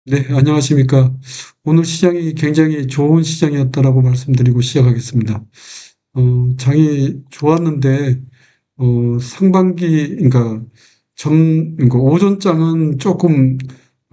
네, 안녕하십니까. 오늘 시장이 굉장히 좋은 시장이었다라고 말씀드리고 시작하겠습니다. 장이 좋았는데, 상반기, 그러니까 오전장은 조금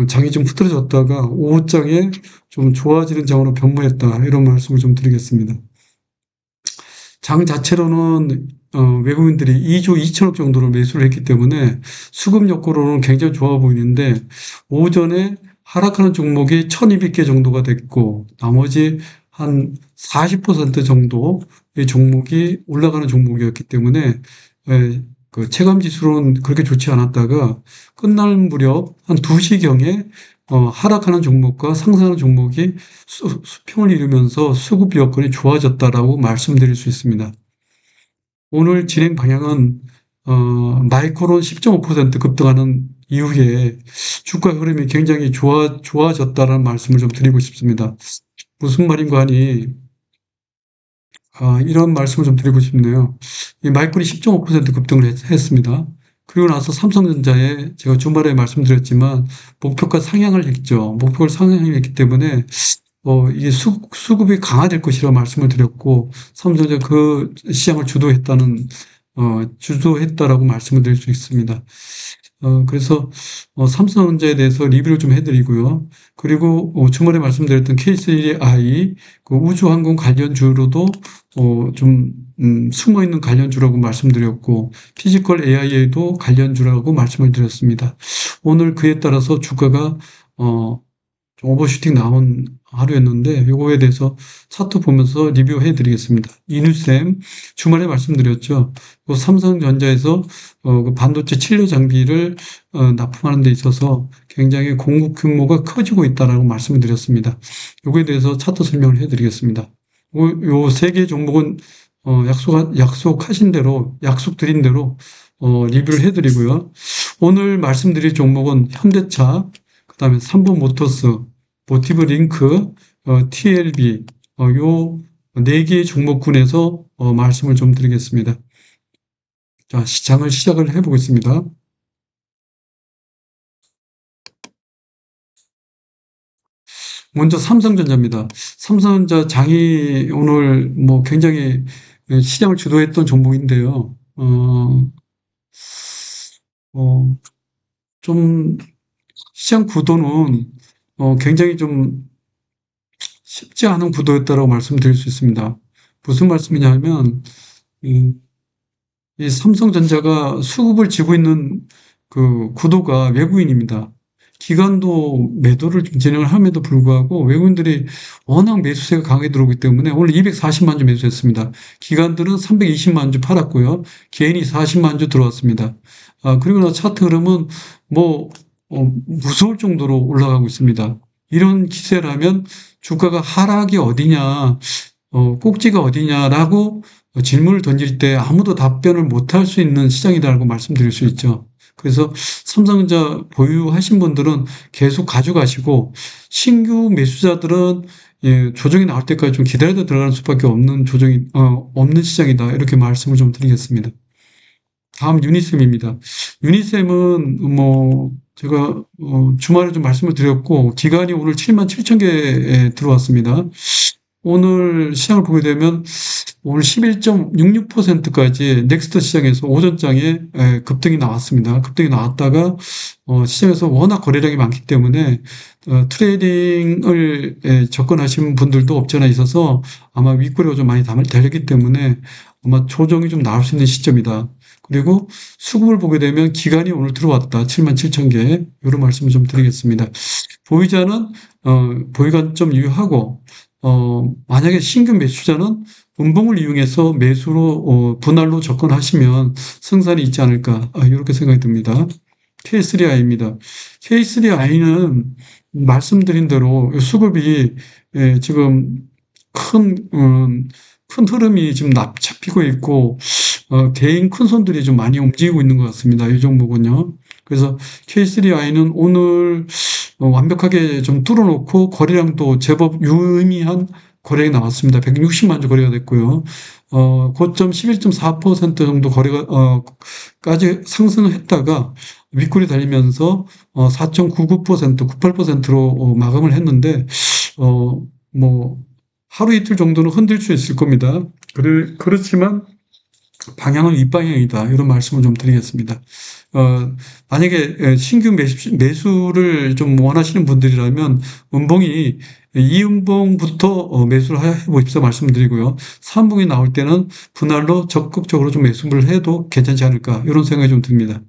장이 좀 흐트러졌다가 오후장에 좀 좋아지는 장으로 변모했다. 이런 말씀을 좀 드리겠습니다. 장 자체로는 외국인들이 2조 2천억 정도로 매수를 했기 때문에 수급 여건으로는 굉장히 좋아 보이는데, 오전에 하락하는 종목이 1200개 정도가 됐고 나머지 한 40% 정도의 종목이 올라가는 종목이었기 때문에 그 체감 지수로는 그렇게 좋지 않았다가 끝날 무렵 한 2시경에 하락하는 종목과 상승하는 종목이 수평을 이루면서 수급 여건이 좋아졌다라고 말씀드릴 수 있습니다. 오늘 진행 방향은 마이크론 10.5% 급등하는 이후에 주가 흐름이 굉장히 좋아졌다는 말씀을 좀 드리고 싶습니다. 무슨 말인가 하니 이런 말씀을 좀 드리고 싶네요. 이 마이크론이 10.5% 급등을 했습니다. 그리고 나서 삼성전자에 제가 주말에 말씀드렸지만 목표가 상향을 했죠. 목표를 상향을 했기 때문에 이게 수급이 강화될 것이라고 말씀을 드렸고, 삼성전자 그 시장을 주도했다라고 말씀을 드릴 수 있습니다. 그래서 삼성전자에 대해서 리뷰를 좀 해드리고요. 그리고 주말에 말씀드렸던 K3i 그 우주항공 관련주로도 좀 숨어있는 관련주라고 말씀드렸고, 피지컬 AI에도 관련주라고 말씀을 드렸습니다. 오늘 그에 따라서 주가가 좀 오버슈팅 나온 하루였는데 요거에 대해서 차트 보면서 리뷰해 드리겠습니다. 이누셈 주말에 말씀드렸죠. 삼성전자에서 그 반도체 칠료 장비를 납품하는 데 있어서 굉장히 공급 규모가 커지고 있다라고 말씀을 드렸습니다. 요거에 대해서 차트 설명을 해 드리겠습니다. 요 세 개 종목은 약속드린 대로 리뷰를 해 드리고요. 오늘 말씀드릴 종목은 현대차, 그다음에 삼성모터스, 모티브링크, TLB 요 네 개의 종목군에서 말씀을 좀 드리겠습니다. 자, 시장을 시작을 해보겠습니다. 먼저 삼성전자입니다. 삼성전자 장이 오늘 뭐 굉장히 시장을 주도했던 종목인데요. 어, 좀 시장 구도는 굉장히 좀 쉽지 않은 구도였다고 말씀드릴 수 있습니다. 무슨 말씀이냐면 이 삼성전자가 수급을 쥐고 있는 그 구도가 외국인입니다. 기관도 매도를 진행을 함에도 불구하고 외국인들이 워낙 매수세가 강하게 들어오기 때문에 오늘 240만 주 매수했습니다. 기관들은 320만 주 팔았고요. 개인이 40만 주 들어왔습니다. 그리고 나서 차트 흐름은 뭐 무서울 정도로 올라가고 있습니다. 이런 기세라면 주가가 하락이 어디냐, 꼭지가 어디냐라고 질문을 던질 때 아무도 답변을 못할 수 있는 시장이다라고 말씀드릴 수 있죠. 그래서 삼성전자 보유하신 분들은 계속 가져가시고, 신규 매수자들은 조정이 나올 때까지 좀 기다려야 들어가는 수밖에 없는 시장이다. 이렇게 말씀을 좀 드리겠습니다. 다음 유니셈입니다. 유니셈은 제가 주말에 좀 말씀을 드렸고, 기간이 오늘 7만 7천 개에 들어왔습니다. 오늘 시장을 보게 되면 오늘 11.66%까지 넥스트 시장에서 오전장에 급등이 나왔습니다. 급등이 나왔다가 시장에서 워낙 거래량이 많기 때문에 트레이딩을 접근하신 분들도 없지 않아 있어서 아마 윗꼬리가 좀 많이 달렸기 때문에 아마 조정이 좀 나올 수 있는 시점이다. 그리고 수급을 보게 되면 기간이 오늘 들어왔다. 7만 7천 개. 이런 말씀을 좀 드리겠습니다. 보유자는 보유 관점 유효하고, 만약에 신규 매수자는 음봉을 이용해서 매수로 분할로 접근하시면 승산이 있지 않을까, 이렇게 생각이 듭니다. K3i입니다. K3i는 말씀드린 대로 수급이 지금 큰 흐름이 지금 잡히고 있고, 개인 큰 손들이 좀 많이 움직이고 있는 것 같습니다. 이 종목은요. 그래서 K3i는 오늘 완벽하게 좀 뚫어놓고 거래량도 제법 유의미한 거래가 나왔습니다. 160만 주 거래가 됐고요. 고점 11.4% 정도 까지 상승을 했다가 윗골이 달리면서 4.99%, 98%로 마감을 했는데 뭐 하루 이틀 정도는 흔들 수 있을 겁니다. 그렇지만 방향은 윗방향이다. 이런 말씀을 좀 드리겠습니다. 만약에 신규 매수를 좀 원하시는 분들이라면 음봉이 이음봉부터 매수를 해보십사 말씀드리고요. 3봉이 나올 때는 분할로 적극적으로 좀 매수를 해도 괜찮지 않을까 이런 생각이 좀 듭니다.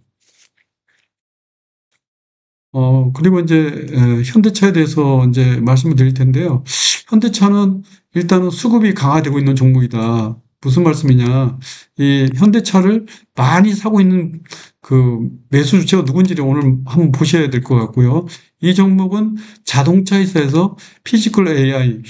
그리고 이제 현대차에 대해서 이제 말씀을 드릴 텐데요. 현대차는 일단은 수급이 강화되고 있는 종목이다. 무슨 말씀이냐? 이 현대차를 많이 사고 있는 그 매수 주체가 누군지를 오늘 한번 보셔야 될 것 같고요. 이 종목은 자동차 회사에서 피지컬 AI,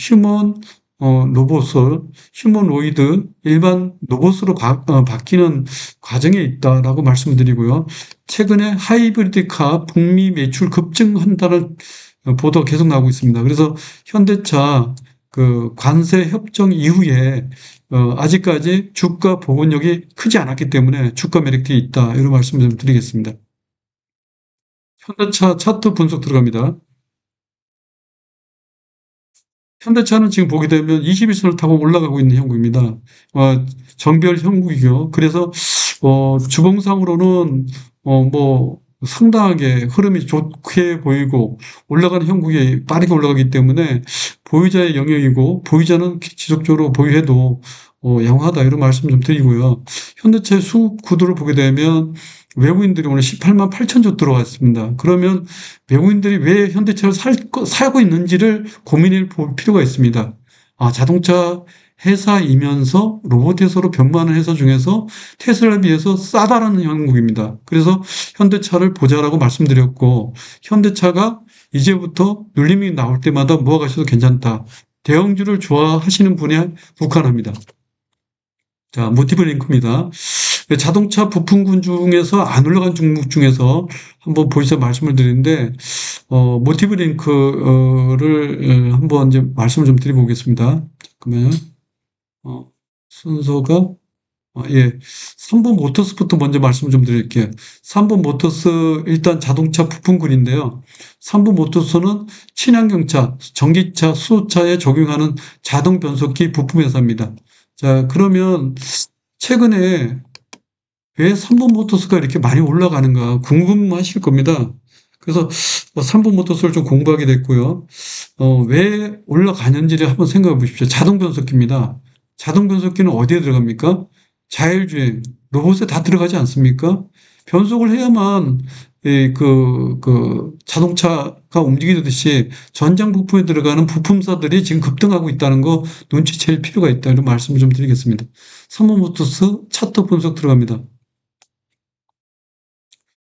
로봇을 휴머노이드 일반 로봇으로 바뀌는 과정에 있다라고 말씀드리고요. 최근에 하이브리드카 북미 매출 급증한다는 보도가 계속 나오고 있습니다. 그래서 현대차 그 관세 협정 이후에 아직까지 주가 보건력이 크지 않았기 때문에 주가 매력이 있다. 이런 말씀을 좀 드리겠습니다. 현대차 차트 분석 들어갑니다. 현대차는 지금 보게 되면 21선을 타고 올라가고 있는 형국입니다. 정별 형국이요. 그래서 주봉상으로는 상당하게 흐름이 좋게 보이고 올라가는 형국이 빠르게 올라가기 때문에 보유자의 영역이고 보유자는 지속적으로 보유해도 양호하다 이런 말씀 좀 드리고요. 현대차 수급 구도를 보게 되면 외국인들이 오늘 18만 8천 주 들어왔습니다. 그러면 외국인들이 왜 현대차를 사고 있는지를 고민해 볼 필요가 있습니다. 자동차 회사이면서 로봇 회사로 변모하는 회사 중에서 테슬라에 비해서 싸다라는 형국입니다. 그래서 현대차를 보자라고 말씀드렸고, 현대차가 이제부터 눌림이 나올 때마다 모아가셔도 괜찮다. 대형주를 좋아하시는 분에 국한합니다. 자, 모티브 링크입니다. 자동차 부품군 중에서 안 올라간 종목 중에서 한번 보시자 말씀을 드리는데, 모티브 링크를 한번 이제 말씀을 좀 드려보겠습니다. 잠깐만요. 순서가, 예. 3번 모터스부터 먼저 말씀을 좀 드릴게요. 3번 모터스, 일단 자동차 부품군인데요. 3번 모터스는 친환경차, 전기차, 수소차에 적용하는 자동 변속기 부품 회사입니다. 자, 그러면 최근에 왜 3번 모터스가 이렇게 많이 올라가는가 궁금하실 겁니다. 그래서 3번 모터스를 좀 공부하게 됐고요. 왜 올라가는지를 한번 생각해 보십시오. 자동 변속기입니다. 자동 변속기는 어디에 들어갑니까? 자율주행, 로봇에 다 들어가지 않습니까? 변속을 해야만 자동차가 움직이듯이 전장 부품에 들어가는 부품사들이 지금 급등하고 있다는 거 눈치챌 필요가 있다. 이런 말씀을 좀 드리겠습니다. 3번 모터스 차트 분석 들어갑니다.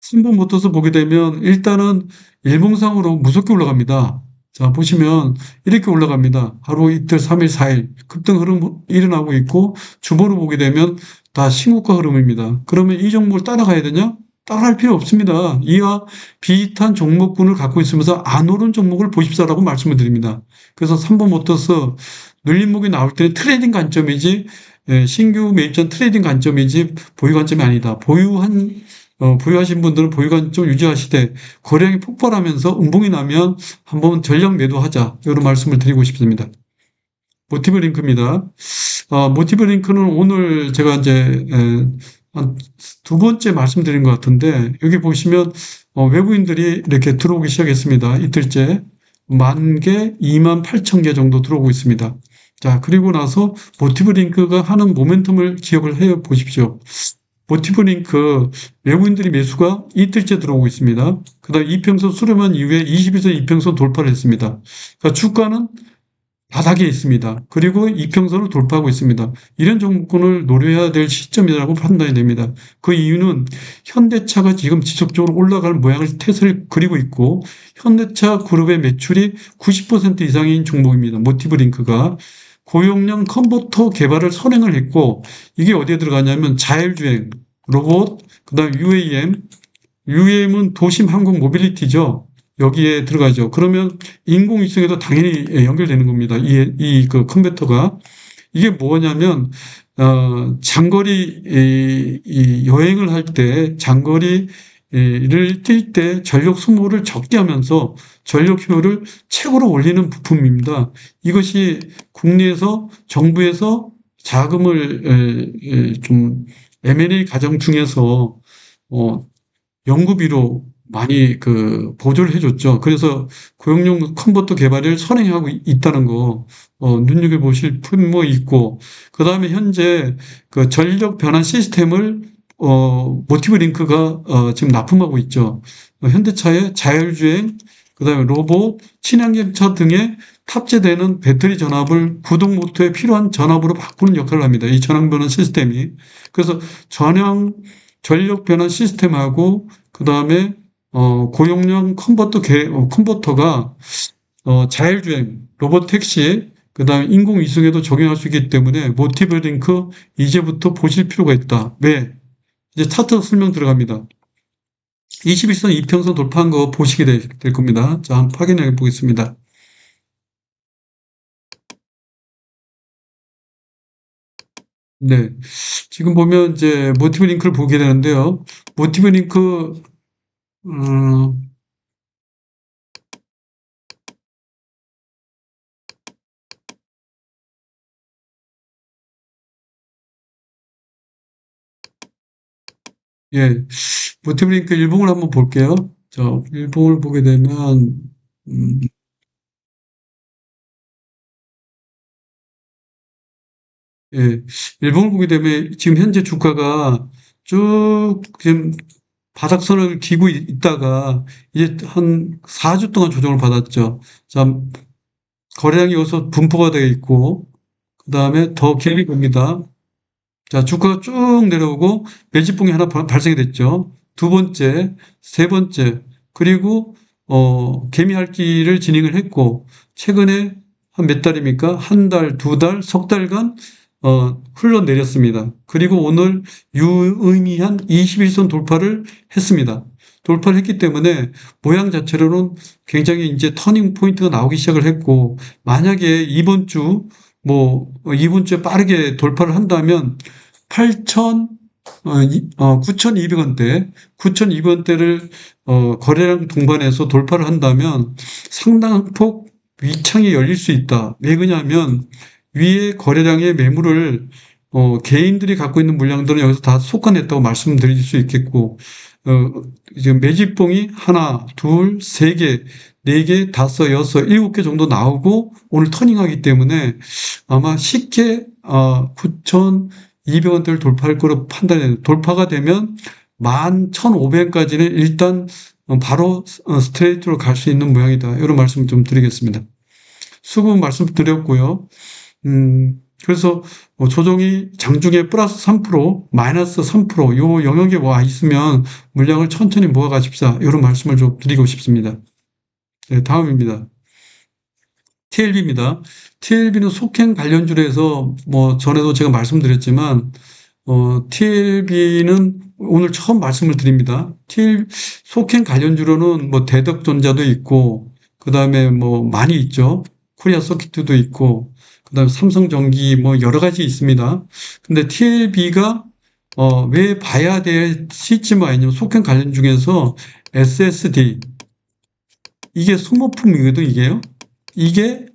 3번 모터스 보게 되면 일단은 일봉상으로 무섭게 올라갑니다. 자, 보시면 이렇게 올라갑니다. 하루 이틀, 3일, 4일 급등 흐름 일어나고 있고 주보로 보게 되면 다 신고가 흐름입니다. 그러면 이 종목을 따라가야 되냐? 따라갈 필요 없습니다. 이와 비슷한 종목군을 갖고 있으면서 안 오른 종목을 보십사라고 말씀을 드립니다. 그래서 3번 모터스 눌림목이 나올 때는 트레이딩 관점이지 신규 매입 전 트레이딩 관점이지 보유 관점이 아니다. 보유하신 분들은 보유 관점 유지하시되 거래량이 폭발하면서 음봉이 나면 한번 전량 매도하자. 이런 말씀을 드리고 싶습니다. 모티브 링크입니다. 모티브 링크는 오늘 제가 이제 두 번째 말씀드린 것 같은데 여기 보시면 외국인들이 이렇게 들어오기 시작했습니다. 이틀째 10,000개, 28,000개 정도 들어오고 있습니다. 자, 그리고 나서 모티브 링크가 하는 모멘텀을 기억을 해 보십시오. 모티브 링크 외국인들이 매수가 이틀째 들어오고 있습니다. 그 다음 이평선 수렴한 이후에 21선 이평선 돌파를 했습니다. 그러니까 주가는 바닥에 있습니다. 그리고 이평선을 돌파하고 있습니다. 이런 종목군을 노려야 될 시점이라고 판단이 됩니다. 그 이유는 현대차가 지금 지속적으로 올라갈 모양을 태세를 그리고 있고 현대차 그룹의 매출이 90% 이상인 종목입니다. 모티브 링크가. 고용량 컨버터 개발을 선행을 했고 이게 어디에 들어가냐면 자율주행, 로봇, 그다음 UAM은 도심 항공 모빌리티죠. 여기에 들어가죠. 그러면 인공위성에도 당연히 연결되는 겁니다. 그 컨버터가 이게 뭐냐면 장거리 여행을 할 때 장거리 를 뛸 때 전력 소모를 적게 하면서 전력 효율을 최고로 올리는 부품입니다. 이것이 국내에서 정부에서 자금을 좀 M&A 과정 중에서 어, 연구비로 많이 보조를 해줬죠. 그래서 고용용 컨버터 개발을 선행하고 있다는 거 눈여겨보실 필요 있고, 그 다음에 현재 그 전력 변환 시스템을 모티브 링크가 지금 납품하고 있죠. 현대차의 자율주행, 그 다음에 로봇, 친환경차 등에 탑재되는 배터리 전압을 구동 모터에 필요한 전압으로 바꾸는 역할을 합니다. 이 전압 변환 시스템이. 그래서 전력 변환 시스템하고 그 다음에 고용량 컨버터가 자율주행, 로봇택시, 그 다음에 인공위성에도 적용할 수 있기 때문에 모티브 링크 이제부터 보실 필요가 있다. 왜? 이제 차트 설명 들어갑니다. 21선 이평선 돌파한 거 보시게 될 겁니다. 자, 한번 확인해 보겠습니다. 네. 지금 보면 이제 모티브 링크를 보게 되는데요. 모티브 링크, 어, 예. 모티브 링크 일봉을 한번 볼게요. 저 일봉을 보게 되면, 음, 예. 일봉을 보게 되면 지금 현재 주가가 쭉 지금 바닥선을 기고 있다가 이제 한 4주 동안 조정을 받았죠. 자, 거래량이 여기서 분포가 되어 있고, 그 다음에 더 갭이 봅니다. 자, 주가가 쭉 내려오고 매집봉이 하나 발생이 됐죠. 두 번째, 세 번째, 그리고 개미핥기를 진행을 했고, 최근에 한 몇 달입니까? 한 달, 두 달, 석 달간 흘러내렸습니다. 그리고 오늘 유의미한 21선 돌파를 했습니다. 돌파를 했기 때문에 모양 자체로는 굉장히 이제 터닝 포인트가 나오기 시작을 했고, 만약에 이번 주에 빠르게 돌파를 한다면 8천 9,200원대, 9,200원대를 거래량 동반해서 돌파를 한다면 상당한 폭 위창이 열릴 수 있다. 왜 그러냐면 위에 거래량의 매물을 개인들이 갖고 있는 물량들은 여기서 다 솎아냈다고 말씀드릴 수 있겠고, 이제 매집봉이 하나, 둘, 세 개, 네 개, 다섯, 여섯, 일곱 개 정도 나오고 오늘 터닝하기 때문에 아마 쉽게 9,200원대를 돌파할 거로 판단해요. 돌파가 되면 11,500원까지는 일단 바로 스트레이트로 갈 수 있는 모양이다. 이런 말씀을 좀 드리겠습니다. 수급 말씀드렸고요. 그래서 조정이 장중에 플러스 3%, 마이너스 3%, 요 영역에 와 있으면 물량을 천천히 모아 가십사. 이런 말씀을 좀 드리고 싶습니다. 네, 다음입니다. TLB입니다. TLB는 속행 관련주에서 전에도 제가 말씀드렸지만 TLB는 오늘 처음 말씀을 드립니다. 속행 관련주로는 대덕전자도 있고 그다음에 많이 있죠. 코리아 서키트도 있고 그다음에 삼성전기 여러 가지 있습니다. 근데 TLB가 왜 봐야 될 시점이 있냐면 속행 관련 중에서 SSD 이게 소모품이거든 이게요. 이게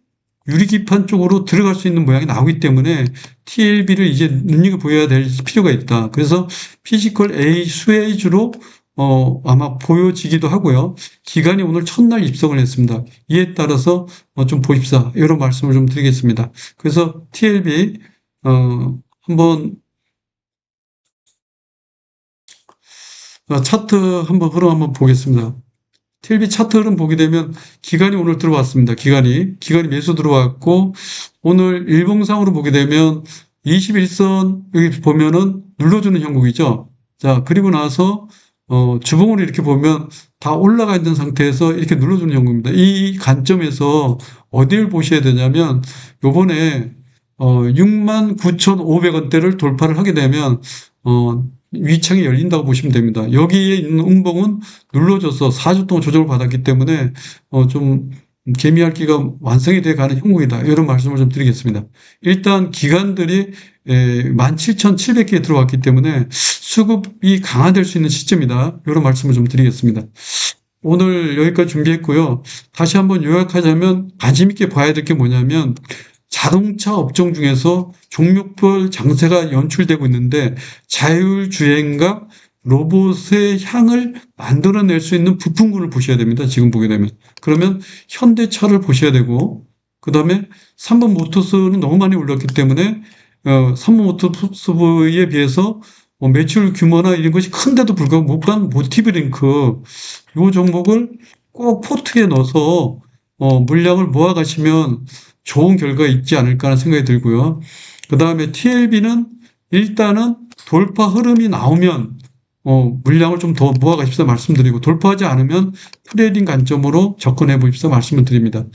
유리기판 쪽으로 들어갈 수 있는 모양이 나오기 때문에 TLB를 이제 눈여겨보여야 될 필요가 있다. 그래서 피지컬 A 수혜주로 아마 보여지기도 하고요. 기관이 오늘 첫날 입성을 했습니다. 이에 따라서 좀 보십사. 이런 말씀을 좀 드리겠습니다. 그래서 TLB 한번 차트 흐름 한번 보겠습니다. TLB 차트 흐름 보게 되면 기관이 오늘 들어왔습니다. 기관이 매수 들어왔고 오늘 일봉상으로 보게 되면 21선 여기 보면은 눌러주는 형국이죠. 자, 그리고 나서 주봉으로 이렇게 보면 다 올라가 있는 상태에서 이렇게 눌러주는 형국입니다. 이 관점에서 어디를 보셔야 되냐면 요번에 69,500원대를 돌파를 하게 되면 위창이 열린다고 보시면 됩니다. 여기에 있는 음봉은 눌러져서 4주 동안 조정을 받았기 때문에 좀 개미핥기가 완성이 돼 가는 형국이다. 이런 말씀을 좀 드리겠습니다. 일단 기관들이 17,700개 들어왔기 때문에 수급이 강화될 수 있는 시점이다. 이런 말씀을 좀 드리겠습니다. 오늘 여기까지 준비했고요. 다시 한번 요약하자면 관심 있게 봐야 될 게 뭐냐면 자동차 업종 중에서 종목별 장세가 연출되고 있는데 자율주행과 로봇의 향을 만들어낼 수 있는 부품군을 보셔야 됩니다. 지금 보게 되면. 그러면 현대차를 보셔야 되고, 그 다음에 삼번 모터스는 너무 많이 올랐기 때문에, 삼번 모터스에 비해서 매출 규모나 이런 것이 큰데도 불구하고 못 간 모티브링크, 이 종목을 꼭 포트에 넣어서, 물량을 모아가시면 좋은 결과가 있지 않을까 하는 생각이 들고요. 그 다음에 TLB는 일단은 돌파 흐름이 나오면 물량을 좀 더 모아가십사 말씀드리고 돌파하지 않으면 트레이딩 관점으로 접근해 보십사 말씀을 드립니다.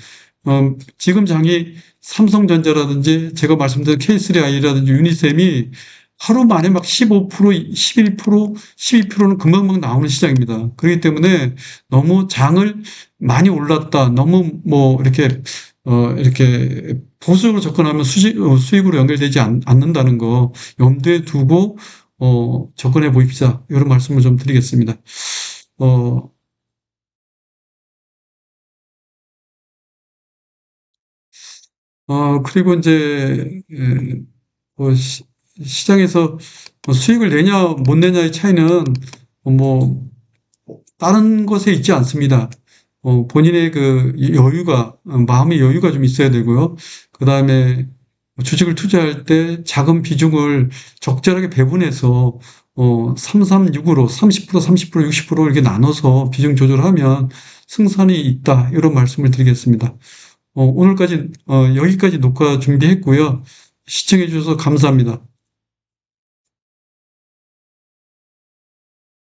지금 장이 삼성전자라든지 제가 말씀드린 K3I라든지 유니셈이 하루 만에 막 15%, 11%, 12%는 금방금방 나오는 시장입니다. 그렇기 때문에 너무 장을 많이 올랐다, 너무 이렇게 보수적으로 접근하면 수익으로 연결되지 않는다는 거 염두에 두고 접근해 보십시다. 이런 말씀을 좀 드리겠습니다. 어, 그리고 이제, 시장에서 수익을 내냐, 못 내냐의 차이는, 뭐, 다른 것에 있지 않습니다. 본인의 그 여유가, 마음의 여유가 좀 있어야 되고요. 그 다음에 주식을 투자할 때 자금 비중을 적절하게 배분해서 336으로 30%, 30%, 60% 이렇게 나눠서 비중 조절하면 승산이 있다. 이런 말씀을 드리겠습니다. 오늘까지 여기까지 녹화 준비했고요. 시청해 주셔서 감사합니다.